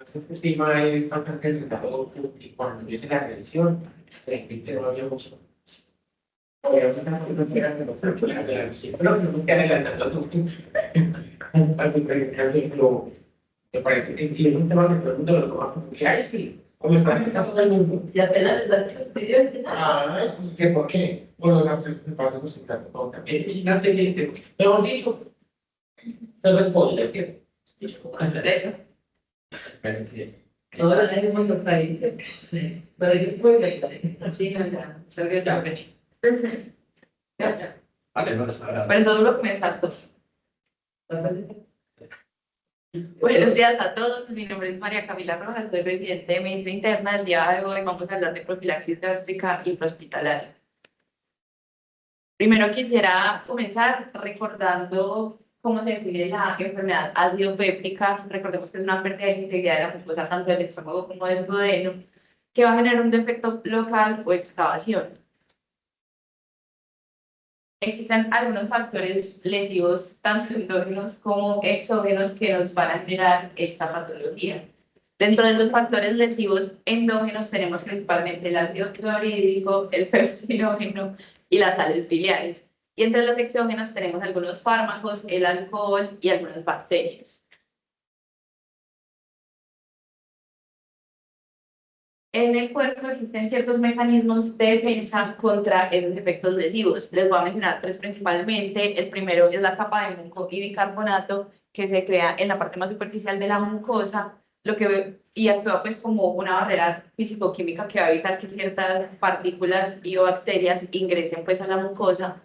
Este tema es bastante delicado y cuando yo hice la revisión, realmente no había mucho. Obviamente no quiero que no se lo haga la revisión, pero no estoy adelantando todo. Me parece que es un tema que todo el mundo lo toma como que, ay, sí, como está afectando todo el mundo. Y apenas les da que estudios. Ah, ¿qué por qué? Bueno, la pasa consultando todo también. Y una serie de, mejor dicho, se lo spoiler, ¿cierto? Dicho como una Ahora hay un montón de países. Pero después de así, no, ya, se ve ya. Pero todo lo que me saltó. Buenos días a todos, mi nombre es María Camila Rojas, soy residente de medicina interna. El día de hoy vamos a hablar de profilaxis gástrica intrahospitalaria. Primero quisiera comenzar recordando cómo se define la enfermedad ácido péptica. Recordemos que es una pérdida de integridad de la mucosa tanto del estómago como del duodeno, que va a generar un defecto local o excavación. Existen algunos factores lesivos, tanto endógenos como exógenos, que nos van a generar esta patología. Dentro de los factores lesivos endógenos tenemos principalmente el ácido clorhídrico, el pepsinógeno y las sales biliares. Y entre los exógenos tenemos algunos fármacos, el alcohol y algunas bacterias. En el cuerpo existen ciertos mecanismos de defensa contra esos efectos lesivos. Les voy a mencionar tres principalmente. El primero es la capa de muco y bicarbonato que se crea en la parte más superficial de la mucosa, y actúa pues como una barrera físico-química que va a evitar que ciertas partículas y o bacterias ingresen pues a la mucosa.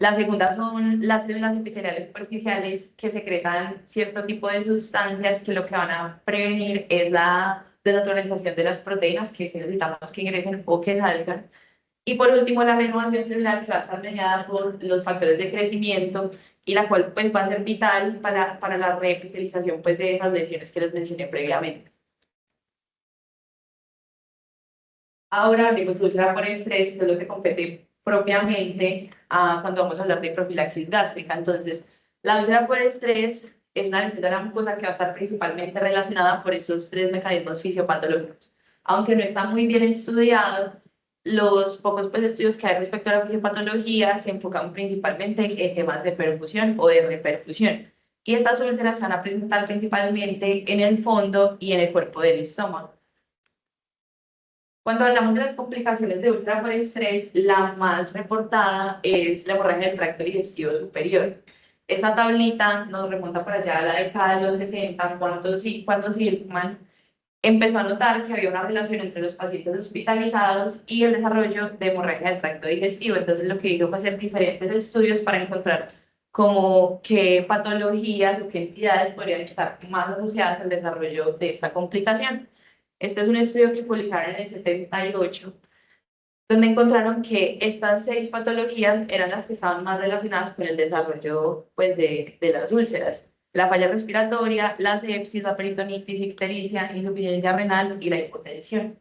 La segunda son las células epiteliales superficiales que secretan cierto tipo de sustancias que lo que van a prevenir es la desnaturalización de las proteínas que necesitamos que ingresen o que salgan. Y por último, la renovación celular, que va a estar mediada por los factores de crecimiento y la cual pues va a ser vital para la reepitelización pues de esas lesiones que les mencioné previamente. Ahora abrimos úlcera por estrés, que es lo que compete propiamente cuando vamos a hablar de profilaxis gástrica. Entonces, la úlcera por estrés es una lesión de la mucosa que va a estar principalmente relacionada por esos tres mecanismos fisiopatológicos. Aunque no está muy bien estudiado, los pocos pues, estudios que hay respecto a la fisiopatología se enfocan principalmente en temas de perfusión o de reperfusión. Y estas úlceras se van a presentar principalmente en el fondo y en el cuerpo del estómago. Cuando hablamos de las complicaciones de úlcera por estrés, la más reportada es la hemorragia del tracto digestivo superior. Esta tablita nos remonta para allá a la década de los 60, cuando Silkman empezó a notar que había una relación entre los pacientes hospitalizados y el desarrollo de hemorragia del tracto digestivo. Entonces lo que hizo fue hacer diferentes estudios para encontrar como qué patologías o qué entidades podrían estar más asociadas al desarrollo de esta complicación. Este es un estudio que publicaron en el 78, donde encontraron que estas 6 patologías eran las que estaban más relacionadas con el desarrollo pues, de las úlceras: la falla respiratoria, la sepsis, la peritonitis, ictericia, insuficiencia renal y la hipotensión.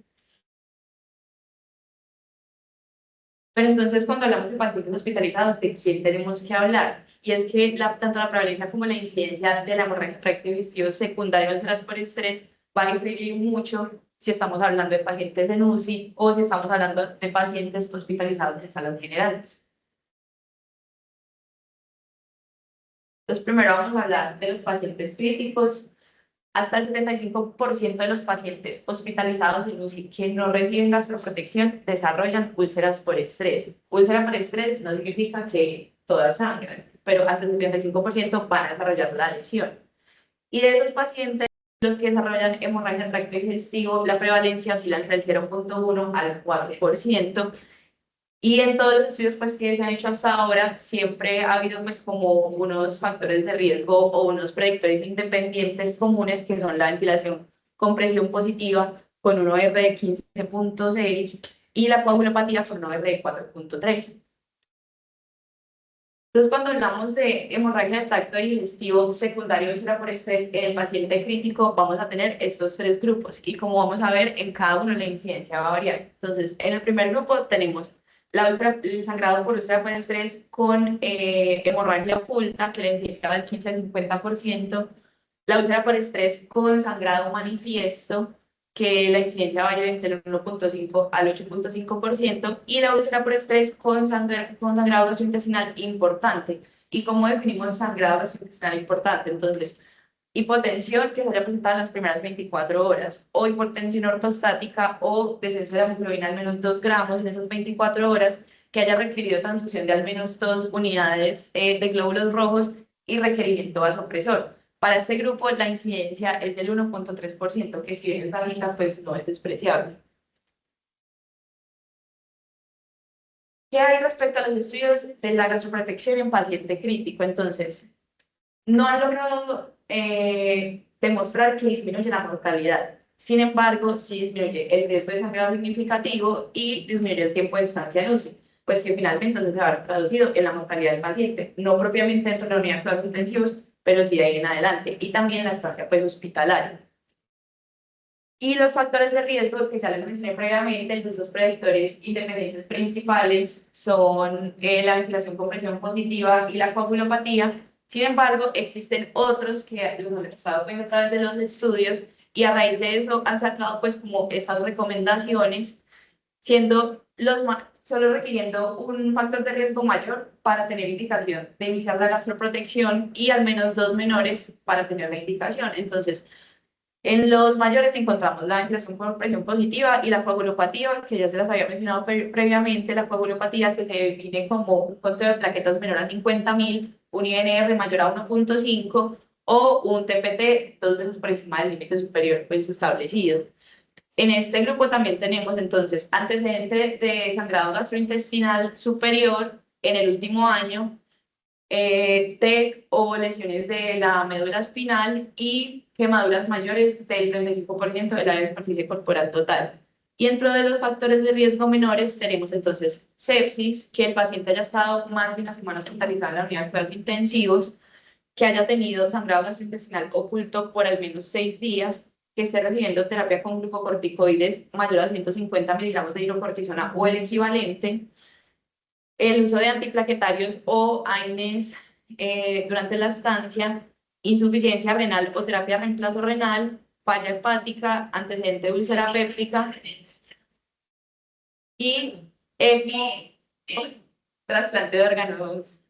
Pero entonces, cuando hablamos de pacientes hospitalizados, ¿de quién tenemos que hablar? Y es que tanto la prevalencia como la incidencia de la hemorragia del tracto digestivo secundaria a úlceras por estrés va a diferir mucho si estamos hablando de pacientes en UCI o si estamos hablando de pacientes hospitalizados en salas generales. Entonces, primero vamos a hablar de los pacientes críticos. Hasta el 75% de los pacientes hospitalizados en UCI que no reciben gastroprotección desarrollan úlceras por estrés. Úlcera por estrés no significa que todas sangran, pero hasta el 75% van a desarrollar la lesión. Y de esos pacientes, los que desarrollan hemorragia del tracto digestivo, la prevalencia oscila entre el 0.1 al 4%. Y en todos los estudios pues, que se han hecho hasta ahora, siempre ha habido pues, como unos factores de riesgo o unos predictores independientes comunes, que son la ventilación con presión positiva con un OR de 15.6 y la coagulopatía con un OR de 4.3. Entonces, cuando hablamos de hemorragia del tracto digestivo secundario úlcera por estrés en el paciente crítico, vamos a tener estos 3 grupos y como vamos a ver, en cada uno la incidencia va a variar. Entonces, en el primer grupo tenemos el sangrado por úlcera por estrés con hemorragia oculta, que la incidencia va del 15 al 50%, la úlcera por estrés con sangrado manifiesto, que la incidencia va a ir entre el 1.5 al 8.5%, y la úlcera por estrés con sangrado gastrointestinal importante. ¿Y cómo definimos sangrado gastrointestinal importante? Entonces, hipotensión que se haya presentado en las primeras 24 horas, o hipotensión ortostática o descenso de la hemoglobina al menos 2 gramos en esas 24 horas, que haya requerido transfusión de al menos 2 unidades de glóbulos rojos y requerimiento vasopresor. Para este grupo la incidencia es del 1.3%, que si bien es bajita, pues no es despreciable. ¿Qué hay respecto a los estudios de la gastroprotección en paciente crítico? Entonces, no han logrado demostrar que disminuye la mortalidad. Sin embargo, sí disminuye el riesgo de sangrado significativo y disminuye el tiempo de estancia en UCI, pues que finalmente entonces se va a ver traducido en la mortalidad del paciente, no propiamente dentro de la unidad de cuidados intensivos, pero sí de ahí en adelante, y también la estancia pues hospitalaria. Y los factores de riesgo que ya les mencioné previamente, los dos predictores independientes principales son la ventilación con presión positiva y la coagulopatía. Sin embargo, existen otros que los han estado viendo a través de los estudios y a raíz de eso han sacado pues como esas recomendaciones, siendo solo requiriendo un factor de riesgo mayor para tener indicación de iniciar la gastroprotección y al menos 2 menores para tener la indicación. Entonces, en los mayores encontramos la ventilación por presión positiva y la coagulopatía, que ya se las había mencionado previamente, la coagulopatía que se define como un conteo de plaquetas menor a 50.000, un INR mayor a 1.5 o un TPT 2 veces por encima del límite superior pues, establecido. En este grupo también tenemos entonces antecedentes de sangrado gastrointestinal superior en el último año, TEC o lesiones de la médula espinal y quemaduras mayores del 35% del área de superficie corporal total. Y dentro de los factores de riesgo menores tenemos entonces sepsis, que el paciente haya estado más de una semana hospitalizado en la unidad de cuidados intensivos, que haya tenido sangrado gastrointestinal oculto por al menos 6 días, que esté recibiendo terapia con glucocorticoides mayor a 150 miligramos de hidrocortisona o el equivalente, el uso de antiplaquetarios o AINES durante la estancia, insuficiencia renal o terapia de reemplazo renal, falla hepática, antecedente de úlcera péptica y EPI, trasplante de órganos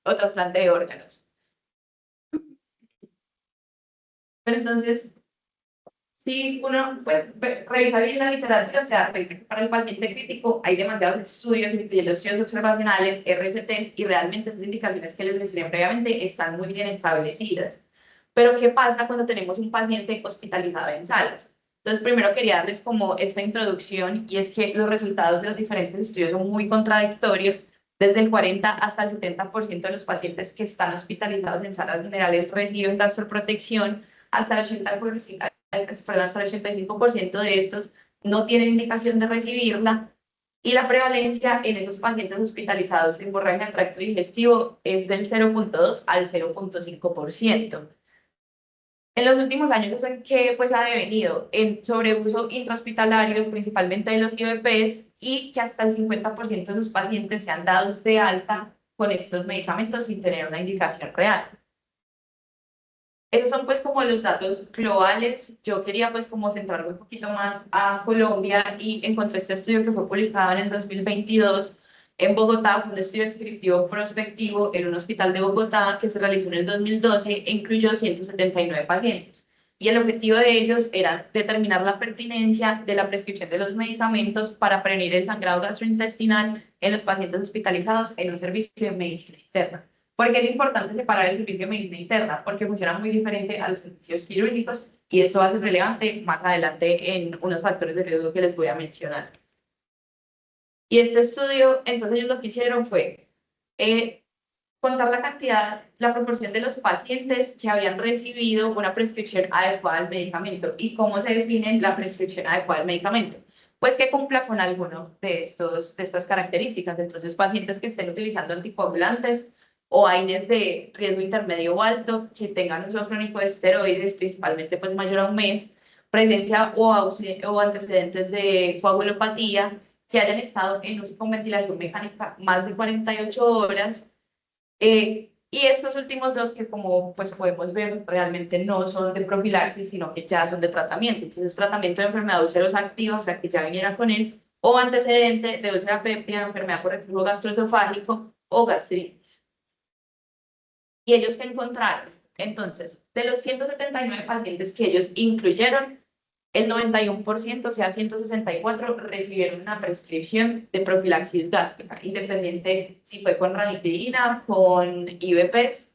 o trasplante de órganos. Pero entonces, si uno pues, revisa bien la literatura, o sea, para el paciente crítico hay demasiados estudios, incluyendo estudios observacionales, RCTs, y realmente esas indicaciones que les mencioné previamente están muy bien establecidas. Pero, ¿qué pasa cuando tenemos un paciente hospitalizado en salas? Entonces, primero quería darles como esta introducción, y es que los resultados de los diferentes estudios son muy contradictorios. Desde el 40 hasta el 70% de los pacientes que están hospitalizados en salas generales reciben gastroprotección, hasta el 80%, hasta el 85% de estos no tienen indicación de recibirla, y la prevalencia en esos pacientes hospitalizados de hemorragia del tracto digestivo es del 0.2 al 0.5%. En los últimos años, ¿en qué pues, ha devenido? En sobreuso intrahospitalario, principalmente de los IVPs, y que hasta el 50% de los pacientes sean dados de alta con estos medicamentos sin tener una indicación real. Esos son pues como los datos globales. Yo quería pues como centrarme un poquito más a Colombia y encontré este estudio que fue publicado en el 2022 en Bogotá. Fue un estudio descriptivo prospectivo en un hospital de Bogotá que se realizó en el 2012 e incluyó 179 pacientes. Y el objetivo de ellos era determinar la pertinencia de la prescripción de los medicamentos para prevenir el sangrado gastrointestinal en los pacientes hospitalizados en un servicio de medicina interna. ¿Por qué es importante separar el servicio de medicina interna? Porque funciona muy diferente a los servicios quirúrgicos y esto va a ser relevante más adelante en unos factores de riesgo que les voy a mencionar. Y este estudio, entonces ellos lo que hicieron fue contar la cantidad, la proporción de los pacientes que habían recibido una prescripción adecuada del medicamento. ¿Y cómo se define la prescripción adecuada del medicamento? Pues que cumpla con alguno de estas características. Entonces, pacientes que estén utilizando anticoagulantes o AINES de riesgo intermedio o alto, que tengan uso crónico de esteroides, principalmente pues mayor a un mes, presencia o antecedentes de coagulopatía, que hayan estado en uso con ventilación mecánica más de 48 horas. Y estos últimos dos que, como pues podemos ver, realmente no son de profilaxis, sino que ya son de tratamiento. Entonces, tratamiento de enfermedad úlcerosa activa, o sea, que ya viniera con él, o antecedente de úlcera péptida, enfermedad por reflujo gastroesofágico o gastritis. ¿Y ellos qué encontraron? Entonces, de los 179 pacientes que ellos incluyeron, el 91%, o sea, 164, recibieron una prescripción de profilaxis gástrica, independiente si fue con ranitidina, con IVPs.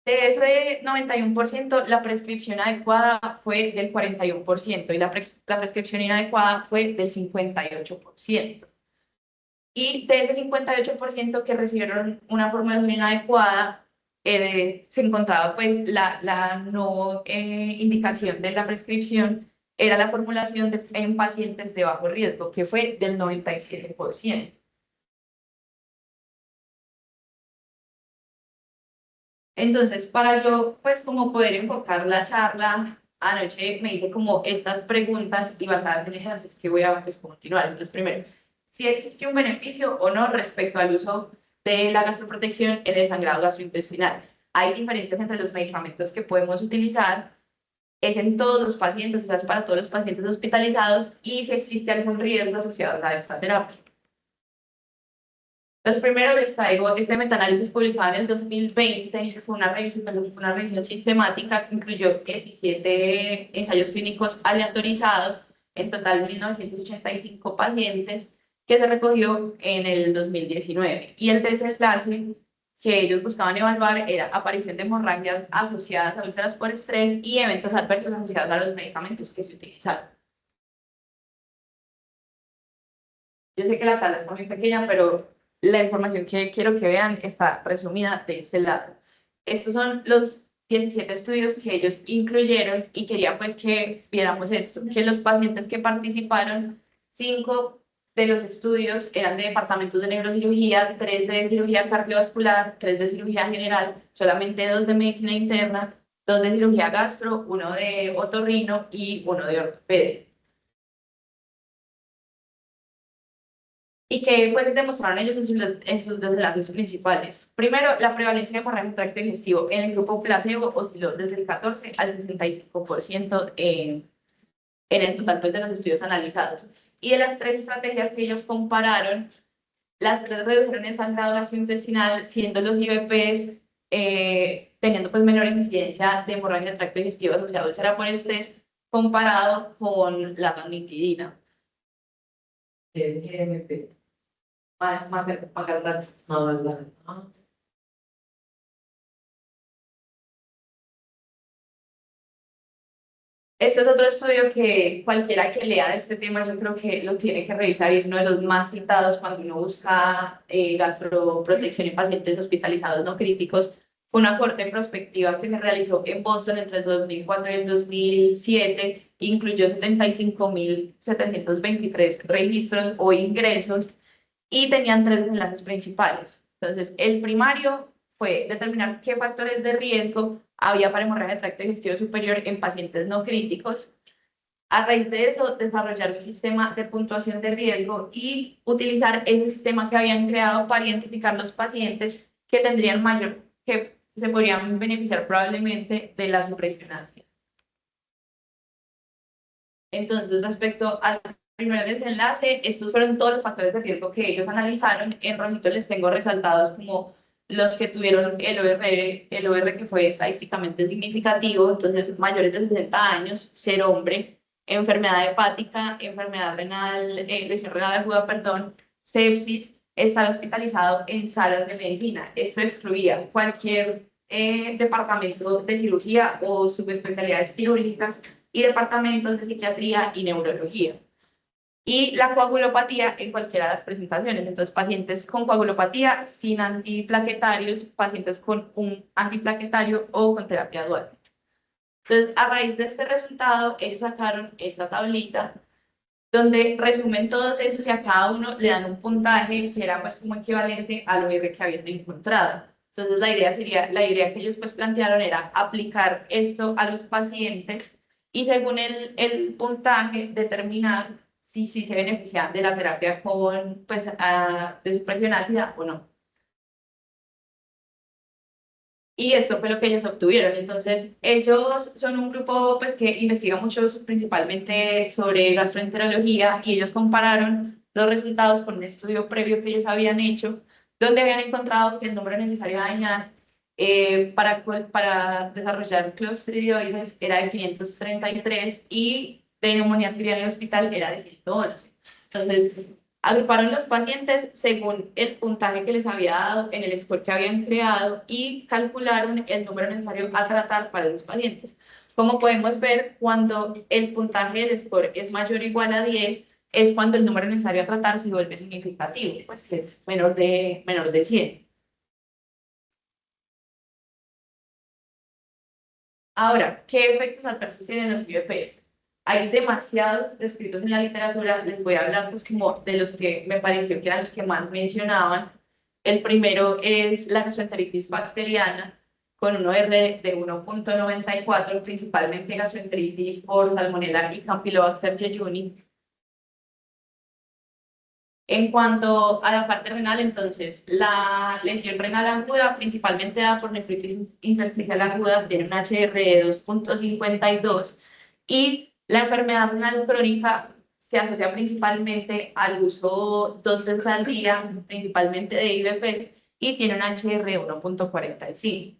De ese 91%, la prescripción adecuada fue del 41% y la prescripción inadecuada fue del 58%. Y de ese 58% que recibieron una formulación inadecuada, se encontraba pues la no indicación de la prescripción, era la formulación en pacientes de bajo riesgo, que fue del 97%. Entonces, para yo, pues, como poder enfocar la charla, anoche me hice como estas preguntas y basadas en ellas es que voy a, pues, continuar. Entonces, primero, si existe un beneficio o no respecto al uso de la gastroprotección en el sangrado gastrointestinal. Hay diferencias entre los medicamentos que podemos utilizar, es en todos los pacientes, o sea, es para todos los pacientes hospitalizados y si existe algún riesgo asociado a esta terapia. Los primeros les traigo este metaanálisis publicado en el 2020, fue una revisión sistemática que incluyó 17 ensayos clínicos aleatorizados, en total 1985 pacientes, que se recogió en el 2019. Y el desenlace que ellos buscaban evaluar era aparición de hemorragias asociadas a úlceras por estrés y eventos adversos asociados a los medicamentos que se utilizaron. Yo sé que la tabla está muy pequeña, pero la información que quiero que vean está resumida de este lado. Estos son los 17 estudios que ellos incluyeron y quería pues que viéramos esto, que los pacientes que participaron, 5 de los estudios eran de departamentos de neurocirugía, 3 de cirugía cardiovascular, 3 de cirugía general, solamente 2 de medicina interna, 2 de cirugía gastro, 1 de otorrino y 1 de ortopedia. Y que pues demostraron ellos en sus desenlaces principales. Primero, la prevalencia de hemorragia en tracto digestivo en el grupo placebo osciló desde el 14 al 65% en el total pues, de los estudios analizados. Y de las 3 estrategias que ellos compararon, las 3 redujeron el sangrado gastrointestinal, siendo los IVPs teniendo pues menor incidencia de hemorragia en tracto digestivo asociado a úlcera por estrés comparado con la ranitidina. GMP. Este es otro estudio que cualquiera que lea de este tema yo creo que lo tiene que revisar y es uno de los más citados cuando uno busca gastroprotección en pacientes hospitalizados no críticos. Fue una corte prospectiva que se realizó en Boston entre el 2004 y el 2007, incluyó 75.723 registros o ingresos y tenían 3 enlaces principales. Entonces, el primario fue determinar qué factores de riesgo había para hemorragia de tracto digestivo superior en pacientes no críticos. A raíz de eso, desarrollar un sistema de puntuación de riesgo y utilizar ese sistema que habían creado para identificar los pacientes que tendrían mayor, que se podrían beneficiar probablemente de la supresión ácida. Entonces, respecto al primer desenlace, estos fueron todos los factores de riesgo que ellos analizaron. En rojito les tengo resaltados como los que tuvieron el OR que fue estadísticamente significativo, entonces mayores de 60 años, ser hombre, enfermedad hepática, enfermedad renal, lesión renal aguda, perdón, sepsis, estar hospitalizado en salas de medicina. Esto excluía cualquier departamento de cirugía o subespecialidades quirúrgicas y departamentos de psiquiatría y neurología. Y la coagulopatía en cualquiera de las presentaciones. Entonces, pacientes con coagulopatía sin antiplaquetarios, pacientes con un antiplaquetario o con terapia dual. Entonces, a raíz de este resultado, ellos sacaron esta tablita donde resumen todos esos y a cada uno le dan un puntaje que era pues como equivalente al OR que habían encontrado. Entonces, la idea que ellos pues plantearon era aplicar esto a los pacientes y según el puntaje determinar si se beneficiaban de la terapia con, pues, de supresión ácida o no. Y esto fue lo que ellos obtuvieron. Entonces, ellos son un grupo pues, que investiga mucho principalmente sobre gastroenterología y ellos compararon los resultados con un estudio previo que ellos habían hecho, donde habían encontrado que el número necesario a dañar para desarrollar clostridioides era de 533 y de neumonía arterial en el hospital era de 111. Entonces, agruparon los pacientes según el puntaje que les había dado en el score que habían creado y calcularon el número necesario a tratar para los pacientes. Como podemos ver, cuando el puntaje del score es mayor o igual a 10, es cuando el número necesario a tratar se vuelve significativo, pues que es menor de 100. Ahora, ¿qué efectos adversos tienen los IVPs? Hay demasiados descritos en la literatura, les voy a hablar pues como de los que me pareció que eran los que más mencionaban. El primero es la gastroenteritis bacteriana, con un OR de 1.94, principalmente gastroenteritis por Salmonella y Campylobacter jejuni. En cuanto a la parte renal, entonces, la lesión renal aguda, principalmente dada por nefritis intersticial aguda, tiene un HR de 2.52 y la enfermedad renal crónica se asocia principalmente al uso 2 veces al día, principalmente de IVPs, y tiene un HR de 1.45.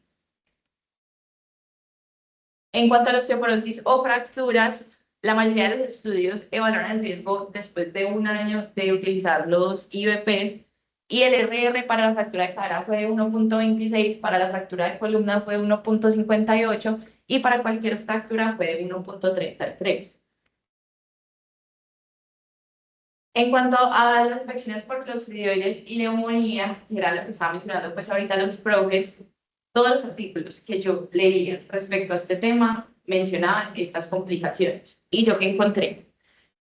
En cuanto a la osteoporosis o fracturas, la mayoría de los estudios evaluaron el riesgo después de un año de utilizar los IVPs y el RR para la fractura de cadera fue de 1.26, para la fractura de columna fue de 1.58 y para cualquier fractura fue de 1.33. En cuanto a las infecciones por clostridioides y neumonía, que era lo que estaba mencionando pues ahorita los progres, todos los artículos que yo leía respecto a este tema mencionaban estas complicaciones. Y yo que encontré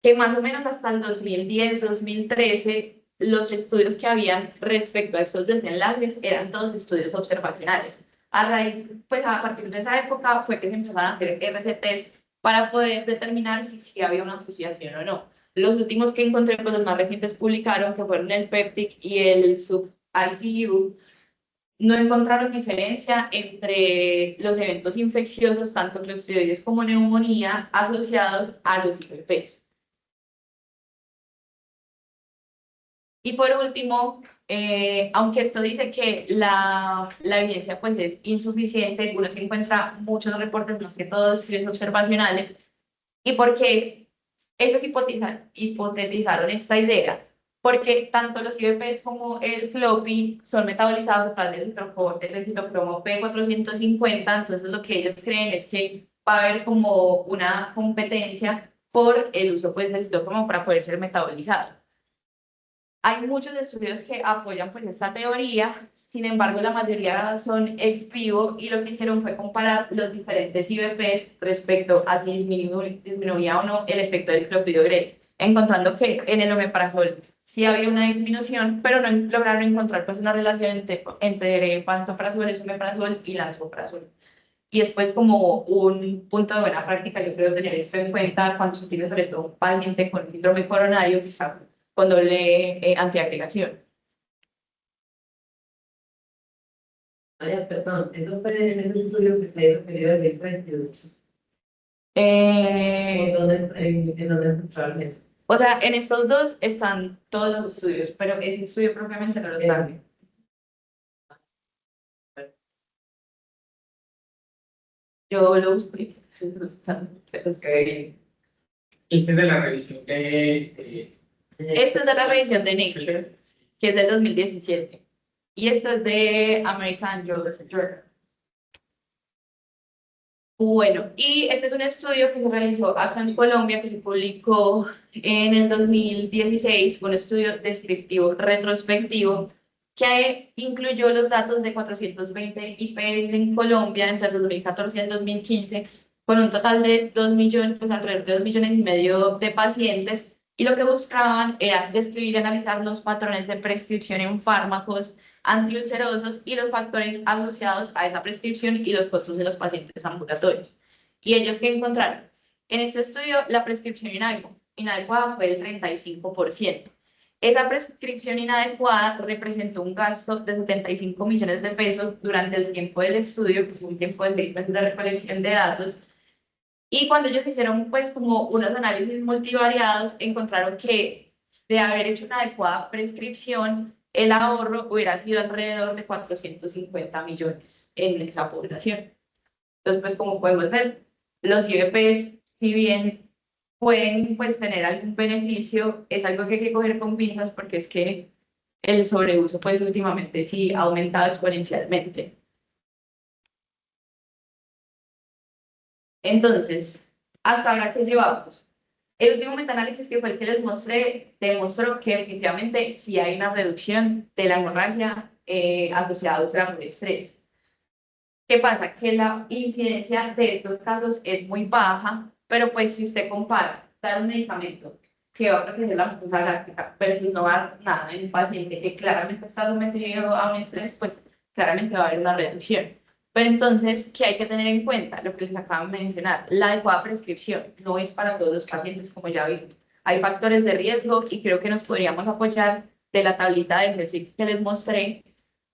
que más o menos hasta el 2010, 2013, los estudios que habían respecto a estos desenlaces eran todos estudios observacionales. A raíz, pues a partir de esa época fue que se empezaron a hacer RCTs para poder determinar si había una asociación o no. Los últimos que encontré, pues los más recientes publicaron, que fueron el PEPTIC y el SUB-ICU, no encontraron diferencia entre los eventos infecciosos, tanto clostridioides como neumonía, asociados a los IVPs. Y por último, aunque esto dice que la evidencia pues, es insuficiente, uno se encuentra muchos reportes, más que todos estudios observacionales, y porque ellos hipotetizaron esta idea, porque tanto los IVPs como el floppy son metabolizados a través del citocromo P450, entonces lo que ellos creen es que va a haber como una competencia por el uso pues, del citocromo para poder ser metabolizado. Hay muchos estudios que apoyan pues esta teoría, sin embargo la mayoría son ex vivo y lo que hicieron fue comparar los diferentes IVPs respecto a si disminuía o no el efecto del clopidogrel, encontrando que en el omeprazol sí había una disminución, pero no lograron encontrar pues una relación entre pantoprazol, esomeprazol y lansoprazol. Y después como un punto de buena práctica, yo creo tener esto en cuenta cuando se tiene sobre todo un paciente con síndrome coronario, quizá con doble antiagregación. María, perdón, eso fue en el estudio que se referido al 2022. Eh, ¿En dónde encontraron eso? o sea, en estos dos están todos los estudios, pero ese estudio propiamente no lo traje. Yo lo busqué. Ese es de la revisión de Esta es de la revisión de Nature, que es del 2017. Y esta es de American Journal. Bueno, y este es un estudio que se realizó acá en Colombia, que se publicó en el 2016, un estudio descriptivo retrospectivo que incluyó los datos de 420 IPS en Colombia entre el 2014 y el 2015, con un total de 2 millones, pues alrededor de 2,5 millones de pacientes, y lo que buscaban era describir y analizar los patrones de prescripción en fármacos antiulcerosos y los factores asociados a esa prescripción y los costos de los pacientes ambulatorios. ¿Y ellos qué encontraron? En este estudio, la prescripción en algo inadecuada fue del 35%. Esa prescripción inadecuada representó un gasto de 75 millones de pesos durante el tiempo del estudio, que fue un tiempo de 6 meses de recolección de datos. Y cuando ellos hicieron pues como unos análisis multivariados, encontraron que de haber hecho una adecuada prescripción, el ahorro hubiera sido alrededor de 450 millones en esa población. Entonces, pues como podemos ver, los IVPs, si bien pueden pues tener algún beneficio, es algo que hay que coger con pinzas porque es que el sobreuso pues últimamente sí ha aumentado exponencialmente. Entonces, hasta ahora que llevamos, el último metaanálisis que fue el que les mostré demostró que efectivamente sí hay una reducción de la hemorragia asociada a ulceras por estrés. ¿Qué pasa? Que la incidencia de estos casos es muy baja, pero pues si usted compara dar un medicamento que va a proteger la mucosa gástrica versus no dar nada en un paciente que claramente está sometido a un estrés, pues claramente va a haber una reducción. Pero entonces, ¿qué hay que tener en cuenta? Lo que les acabo de mencionar, la adecuada prescripción no es para todos los pacientes, como ya vimos. Hay factores de riesgo y creo que nos podríamos apoyar de la tablita de ejercicio que les mostré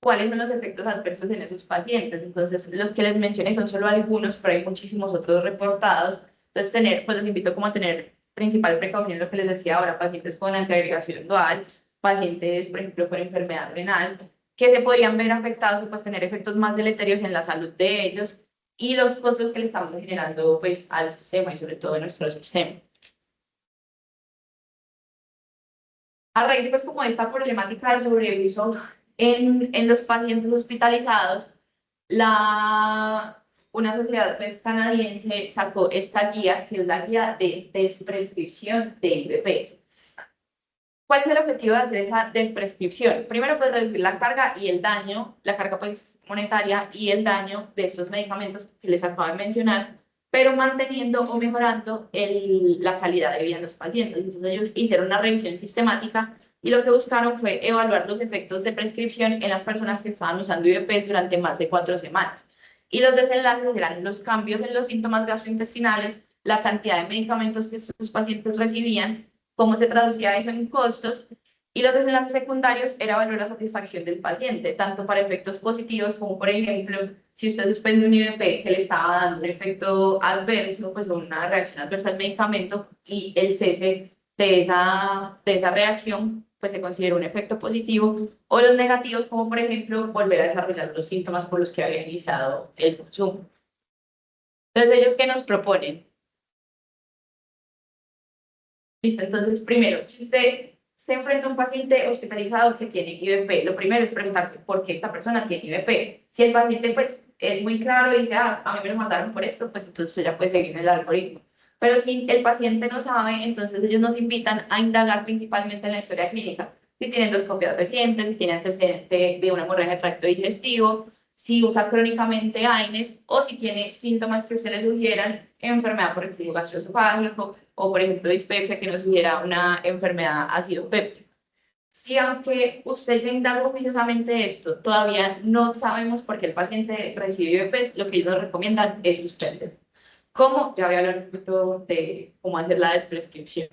cuáles son los efectos adversos en esos pacientes. Entonces, los que les mencioné son solo algunos, pero hay muchísimos otros reportados. Entonces, pues los invito como a tener principal precaución, lo que les decía ahora, pacientes con antiagregación dual, pacientes, por ejemplo, con enfermedad renal, que se podrían ver afectados o pues tener efectos más deleterios en la salud de ellos y los costos que le estamos generando pues al sistema y sobre todo a nuestro sistema. A raíz pues como de esta problemática de sobreuso en los pacientes hospitalizados, una sociedad pues, canadiense sacó esta guía, que es la guía de desprescripción de IVPs. ¿Cuál es el objetivo de hacer esa desprescripción? Primero, pues reducir la carga y el daño, la carga pues monetaria y el daño de estos medicamentos que les acabo de mencionar, pero manteniendo o mejorando la calidad de vida de los pacientes. Entonces ellos hicieron una revisión sistemática y lo que buscaron fue evaluar los efectos de prescripción en las personas que estaban usando IVPs durante más de 4 semanas. Y los desenlaces eran los cambios en los síntomas gastrointestinales, la cantidad de medicamentos que estos pacientes recibían, cómo se traducía eso en costos, y los desenlaces secundarios era evaluar la satisfacción del paciente, tanto para efectos positivos como, por ejemplo, si usted suspende un IVP que le estaba dando un efecto adverso, pues una reacción adversa al medicamento, y el cese de esa reacción, pues se considera un efecto positivo, o los negativos, como por ejemplo, volver a desarrollar los síntomas por los que había iniciado el consumo. Entonces, ¿ellos qué nos proponen? Listo, entonces primero, si usted se enfrenta a un paciente hospitalizado que tiene IVP, lo primero es preguntarse por qué esta persona tiene IVP. Si el paciente pues es muy claro y dice, a mí me lo mandaron por esto, pues entonces usted ya puede seguir en el algoritmo. Pero si el paciente no sabe, entonces ellos nos invitan a indagar principalmente en la historia clínica. Si tiene endoscopias recientes, si tiene antecedente de una hemorragia de tracto digestivo, si usa crónicamente AINES o si tiene síntomas que usted le sugieran enfermedad por reflujo gastroesofágico o, por ejemplo, dispepsia que nos sugiera una enfermedad ácido péptico. Si aunque usted ya indagó juiciosamente esto, todavía no sabemos por qué el paciente recibe IVPs, lo que ellos nos recomiendan es suspender. ¿Cómo? Ya voy a hablar un poquito de cómo hacer la desprescripción.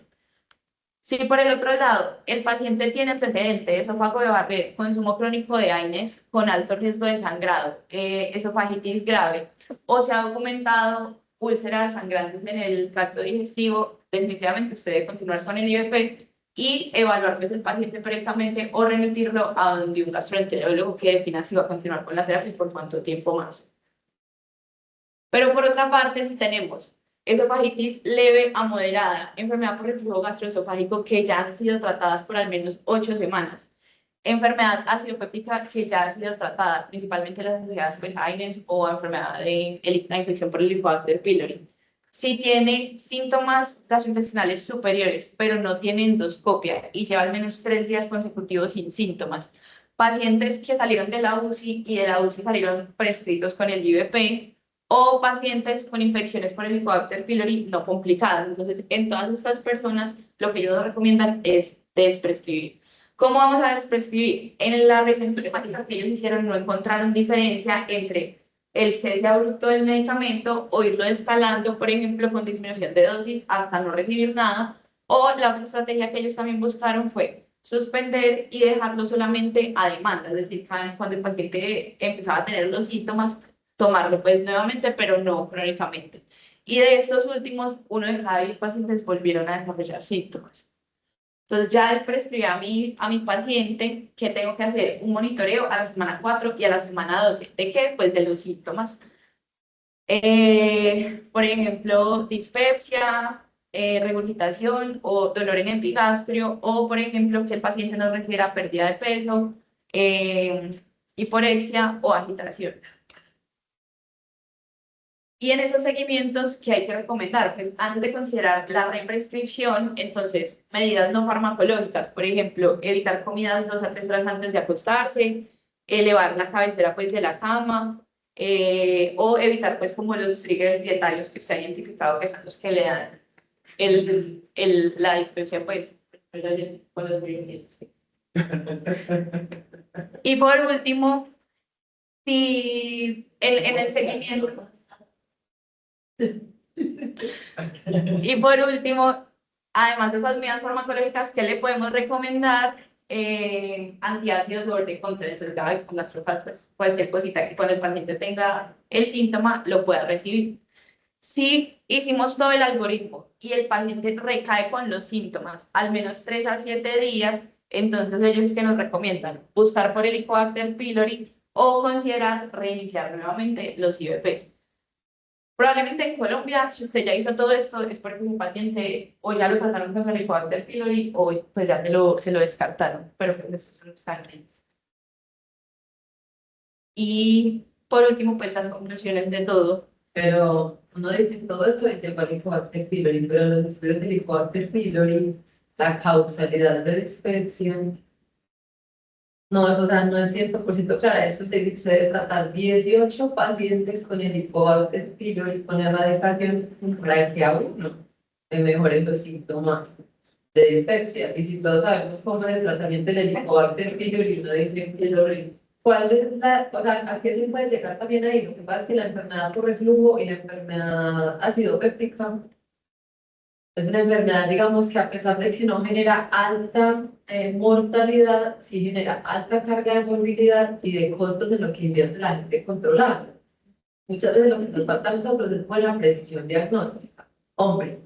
Si por el otro lado el paciente tiene antecedente de esófago de Barré, consumo crónico de AINES con alto riesgo de sangrado, esofagitis grave, o se ha documentado úlceras sangrantes en el tracto digestivo, definitivamente usted debe continuar con el IVP y evaluar pues, el paciente correctamente o remitirlo a donde un gastroenterólogo que defina si va a continuar con la terapia y por cuánto tiempo más. Pero por otra parte, si tenemos esofagitis leve a moderada, enfermedad por reflujo gastroesofágico que ya han sido tratadas por al menos 8 semanas, enfermedad acidopéptica que ya ha sido tratada, principalmente las asociadas pues, a AINES o enfermedad de la infección por el Helicobacter pylori. Si tiene síntomas gastrointestinales superiores, pero no tiene endoscopia y lleva al menos 3 días consecutivos sin síntomas, pacientes que salieron de la UCI y de la UCI salieron prescritos con el IVP, o pacientes con infecciones por el Helicobacter pylori no complicadas. Entonces, en todas estas personas, lo que ellos recomiendan es desprescribir. ¿Cómo vamos a desprescribir? En la revisión sistemática que ellos hicieron no encontraron diferencia entre el cese abrupto del medicamento o irlo escalando, por ejemplo, con disminución de dosis hasta no recibir nada, O la otra estrategia que ellos también buscaron fue suspender y dejarlo solamente a demanda, es decir, cuando el paciente empezaba a tener los síntomas, tomarlo pues nuevamente, pero no crónicamente. Y de estos últimos, 1 de cada 10 pacientes volvieron a desarrollar síntomas. Entonces ya les prescribí a mi paciente que tengo que hacer un monitoreo a la semana 4 y a la semana 12. ¿De qué? Pues de los síntomas. Por ejemplo, dispepsia, regurgitación o dolor en epigastrio, o por ejemplo, que el paciente nos refiera a pérdida de peso, hiporexia o agitación. Y en esos seguimientos, ¿qué hay que recomendar? Pues antes de considerar la represcripción, entonces, medidas no farmacológicas, por ejemplo, evitar comidas 2 a 3 horas antes de acostarse, elevar la cabecera pues de la cama, o evitar pues como los triggers dietarios que usted ha identificado que son los que le dan la dispepsia pues. Y por último, si en el seguimiento. Y por último, además de esas medidas farmacológicas, ¿qué le podemos recomendar? Antiácidos o orden contra entonces Gaviscon con gastrofal, pues cualquier cosita que cuando el paciente tenga el síntoma lo pueda recibir. Si hicimos todo el algoritmo y el paciente recae con los síntomas al menos 3 a 7 días, entonces ellos que nos recomiendan buscar por Helicobacter pylori o considerar reiniciar nuevamente los IVPs. Probablemente en Colombia, si usted ya hizo todo esto, es porque su paciente o ya lo trataron con Helicobacter pylori o pues ya se lo descartaron, pero pues esos son los cálculos. Y por último, pues las conclusiones de todo. Pero uno dice todo esto es igual Helicobacter pylori, pero los estudios de Helicobacter pylori, la causalidad de dispepsia, no, o sea, no es 100% clara. Eso se debe tratar 18 pacientes con Helicobacter pylori con erradicación para que a uno le mejoren los síntomas de dispepsia. Y si todos sabemos cómo es el tratamiento del Helicobacter pylori, uno dice que es horrible. ¿Cuál es o sea, a qué se puede llegar también ahí? Lo que pasa es que la enfermedad por reflujo y la enfermedad ácido péptica es una enfermedad, digamos, que a pesar de que no genera alta mortalidad, sí genera alta carga de morbilidad y de costos en lo que invierte la gente controlando. Muchas veces lo que nos falta a nosotros es buena precisión diagnóstica. Hombre,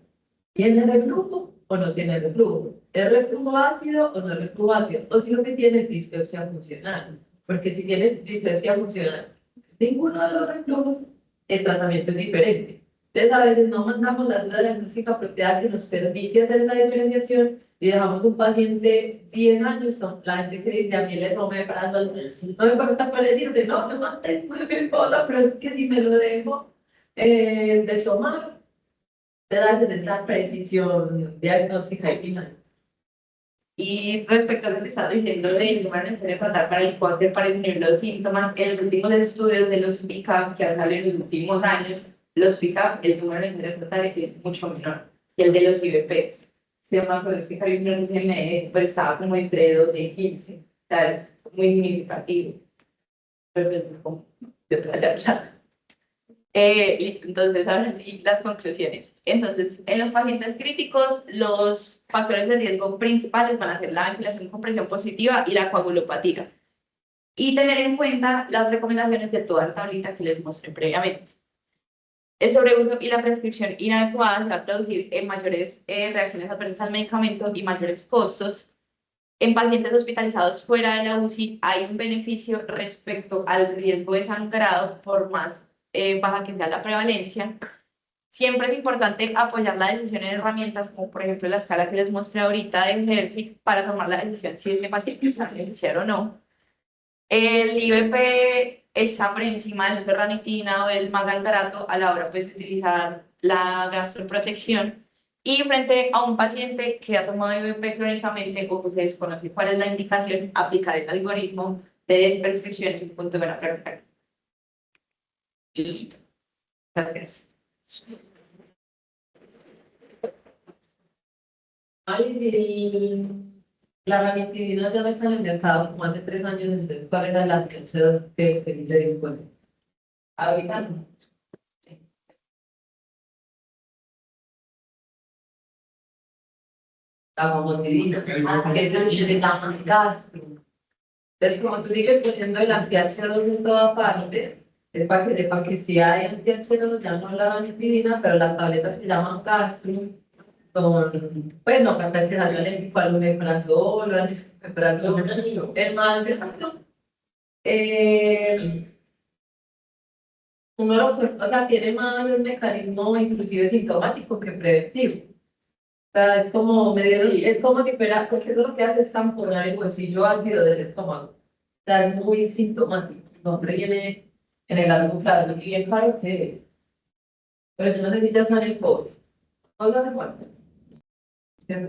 ¿tiene reflujo o no tiene reflujo? ¿Es reflujo ácido o no es reflujo ácido? O si lo que tiene es dispepsia funcional. Porque si tienes dispepsia funcional, ninguno de los reflujos, el tratamiento es diferente. Entonces, a veces no mandamos la duda diagnóstica apropiada que nos permite hacer la diferenciación y dejamos un paciente 10 años, la gente se dice, a mí le tomé para no me importa por decirte, no, me mantengo muy bien, pero es que si me lo dejo de tomar, te da esa precisión diagnóstica y final. Y respecto a lo que estás diciendo de número necesario tratar para el cuadro para disminuir los síntomas, en los últimos estudios de los PICA que han salido en los últimos años, los PICA, el número necesario tratar es mucho menor que el de los IVPs. Se llama con este carisma no se me pues estaba como entre 12 y 15. O sea, es muy significativo. Pero pues, como de playa. Listo, entonces ahora sí, las conclusiones. Entonces, en los pacientes críticos, los factores de riesgo principales van a ser la ventilación con presión positiva y la coagulopatía. Y tener en cuenta las recomendaciones de toda la tablita que les mostré previamente. El sobreuso y la prescripción inadecuada se va a producir en mayores reacciones adversas al medicamento y mayores costos. En pacientes hospitalizados fuera de la UCI hay un beneficio respecto al riesgo de sangrado por más baja que sea la prevalencia. Siempre es importante apoyar la decisión en herramientas como por ejemplo la escala que les mostré ahorita de Hershey para tomar la decisión si el paciente se va a beneficiar o no. El IVP está por encima del ferranitina o del magaldarato a la hora pues, de utilizar la gastroprotección. Y frente a un paciente que ha tomado IVP crónicamente o que se desconoce cuál es la indicación, aplicar el algoritmo de desprescripción es un punto de buena práctica. Y gracias. Ay, sí, la ranitidina ya no está en el mercado como hace 3 años, entonces, ¿cuál era la atención que se dispone? Ahorita no. la famotidina, que es el que le llaman gastro. Entonces, como tú sigues poniendo el anti-H2 en toda parte, es para que sepa que si hay anti-H2, ya no la ranitidina, pero las tabletas se llaman gastro, son, pues no, para que salga el omeprazol, el mal de uno lo, o sea, tiene más el mecanismo inclusive sintomático que preventivo. O sea, es como medio, es como si fuera, porque eso lo que hace es tamponar el bolsillo ácido del estómago. O sea, es muy sintomático. El nombre viene en el largo plazo y es claro que, pero yo no sé si ya saben el post. No lo recuerdo.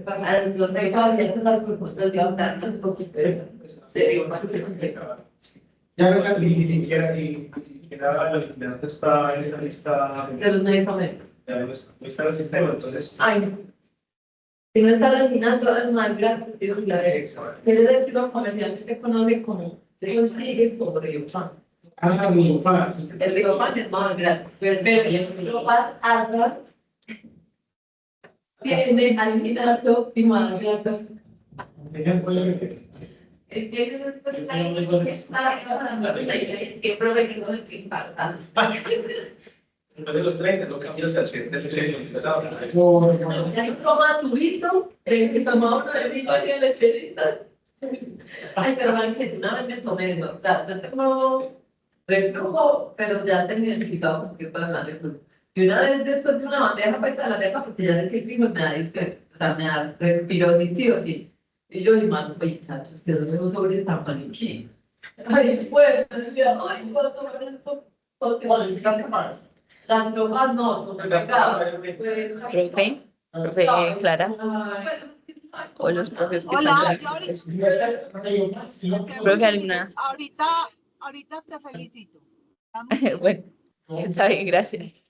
A los regalos ya son las propuestas de hablar un poquito de serio. Ya no la Ni siquiera el cliente está en la lista, De los medicamentos. ya no está en el sistema, entonces. Ay, no. Si no está al final, todas las máquinas titulares. Quiere decir los comerciantes que conocen como Río Sigue o Río Pan. mi papá. El Río Pan es más grande, pero el Río Pan atrás tiene alminato y malgratos. Es que eso es que provengo de que pasa. Después de los 30, no cambias al 100, ese 100, Ya toma tubito, que toma uno de vino y de lecherita. Ay, pero man, que una vez me tomé eso. O sea, yo tengo reflujo, pero ya tengo identificado con qué puede más reflujo. Y una vez después de una bandeja paisa de la deja, porque ya sé que el frijol me da dispeso, o sea, me da respirosis sí o sí. Y yo, y man, oye, muchachos, que no tengo sobre esta maniquí. Ay, pues, decía, ay, voy a tomar esto. Porque las drogas no me pegaban. Profe, profe Clara, o los profes que Hola, están yo Profe, alguna. ahorita te felicito. Bueno, está bien, gracias.